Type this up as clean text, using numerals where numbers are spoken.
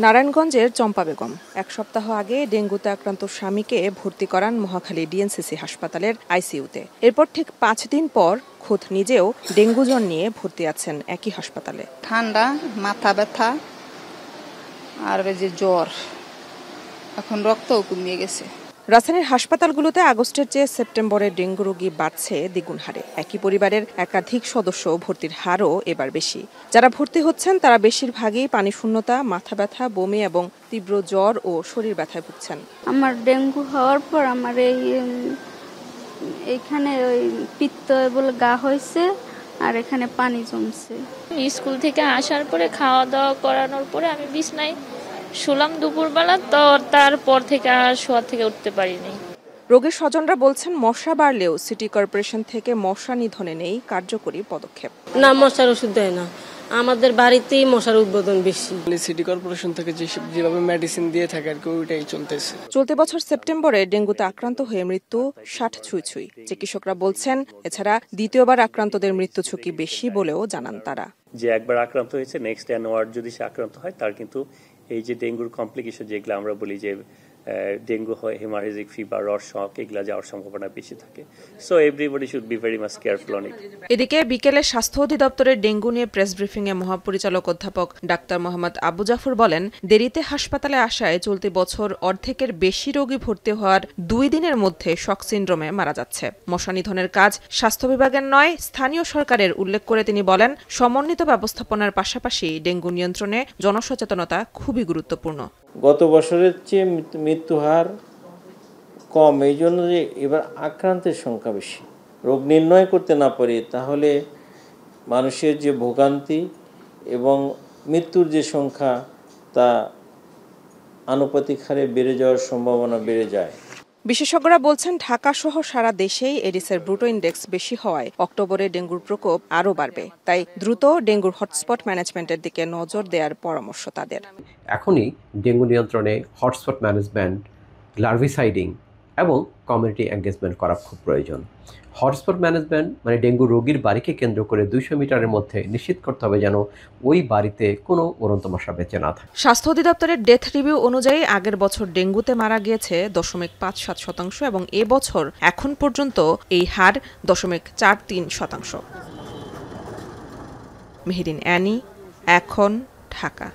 নারায়ণগঞ্জের চম্পা বেগম এক সপ্তাহ আগে ডেঙ্গুতে আক্রান্ত স্বামীকে ভর্তি করান মহাখালী ডিএনসিসি হাসপাতালের আইসিইউতে। এরপর ঠিক 5 দিন পর খোদ নিজেও ডেঙ্গু জ্বর নিয়ে ভর্তি আছেন একই হাসপাতালে। ঠান্ডা, মাথা ব্যথা আর যে জ্বর, এখন রক্তও কমিয়ে গেছে। রাজধানীর হাসপাতালগুলোতে আগস্টের চেয়ে সেপ্টেম্বরে ডেঙ্গু রোগী বাড়ছে দ্বিগুণ হারে। একই পরিবারের একাধিক সদস্য ভর্তির হারও এবার বেশি। যারা ভর্তি হচ্ছেন তারা বেশিরভাগই পানিশূন্যতা, মাথা ব্যথা, বমি এবং তীব্র জ্বর ও শরীর ব্যথায় ভুগছেন। আমার ডেঙ্গু হওয়ার পর আমার এইখানে ওই পিত্ত বলে গা হয়েছে আর এখানে পানি জমছে। স্কুল থেকে আসার পরে খাওয়া দাওয়া করানোর পরে আমি বিছনায় শুলাম দুপুরবেলা, তো তারপর থেকে আর শোয়া থেকে উঠতে পারিনি। রোগীর স্বজনরা বলছেন মশা বাড়লেও সিটি কর্পোরেশন থেকে মশা নিধনে নেই কার্যকরী পদক্ষেপ। না, মশার ওষুধ দেয় না, আমাদের বাড়িতেই মশার উদ্বোধন বেশি। সিটি কর্পোরেশন থেকে যেভাবে মেডিসিন দিয়ে থাকে আর কি ওইটাই চলতেছে। চলতি বছর সেপ্টেম্বরে ডেঙ্গুতে আক্রান্ত হয়ে মৃত্যু 60 ছুঁই। চিকিৎসকরা বলছেন এছাড়া দ্বিতীয়বার আক্রান্তদের মৃত্যু ঝুঁকি বেশি বলেও জানান তারা। যে একবার আক্রান্ত হয়েছে নেক্সট অ্যানোয়ার যদি সে আক্রান্ত হয় তার কিন্তু এই যে ডেঙ্গুর কমপ্লিকেশন যেগুলো আমরা বলি যে ডেঙ্গু হয়, হেমারেজিক ফিভার, রড শক, এগুলা যাওয়ার সম্ভাবনা বেশি থাকে। So everybody should be very much careful on it. এদিকে বিকেলে স্বাস্থ্য অধিদপ্তরের ডেঙ্গু নিয়ে প্রেস ব্রিফিং এ মহাপরিচালক অধ্যাপক ডাক্তার মোহাম্মদ আবু জাফর বলেন, দেরিতে হাসপাতালে আসায় চলতি বছর অর্ধেকের বেশি রোগী ভর্তি হওয়ার 2 দিনের মধ্যে শক সিন্ড্রোমে মারা যাচ্ছে। মশা নিধনের কাজ স্বাস্থ্য বিভাগের নয়, স্থানীয় সরকারের উল্লেখ করে তিনি বলেন, সমন্বিত ব্যবস্থাপনার পাশাপাশি ডেঙ্গু নিয়ন্ত্রণে জনসচেতনতা খুবই গুরুত্বপূর্ণ। গত বছরের চেয়ে মৃত্যু হার কম, এই জন্য যে এবার আক্রান্তের সংখ্যা বেশি। রোগ নির্ণয় করতে না পারি তাহলে মানুষের যে ভোগান্তি এবং মৃত্যুর যে সংখ্যা তা আনুপাতিক হারে বেড়ে যাওয়ার সম্ভাবনা বেড়ে যায়। বিশেষজ্ঞরা বলছেন ঢাকা সহ সারা দেশেই এডিসের ব্রুটো ইনডেক্স বেশি হওয়ায় অক্টোবরে ডেঙ্গুর প্রকোপ আরও বাড়বে। তাই দ্রুত ডেঙ্গুর হটস্পট ম্যানেজমেন্টের দিকে নজর দেওয়ার পরামর্শ তাদের। এখনই ডেঙ্গু নিয়ন্ত্রণে হটস্পট ম্যানেজমেন্ট, লার্ভিসাইডিং এবং কমিউনিটি এঙ্গেজমেন্ট করা খুব প্রয়োজন। হটস্পট ম্যানেজমেন্ট মানে ডেঙ্গু রোগীর বাড়িকে কেন্দ্র করে 200 মিটারের মধ্যে নিশ্চিত করতে হবে যেন ওই বাড়িতে কোনো উড়ন্ত মশা বেঁচে না থাকে। স্বাস্থ্য অধিদপ্তরের ডেথ রিভিউ অনুযায়ী আগের বছর ডেঙ্গুতে মারা গিয়েছে 0.57%, এবং এবছর এখন পর্যন্ত এই হার 0.43%। মেহেরিন অ্যানি, এখন, ঢাকা।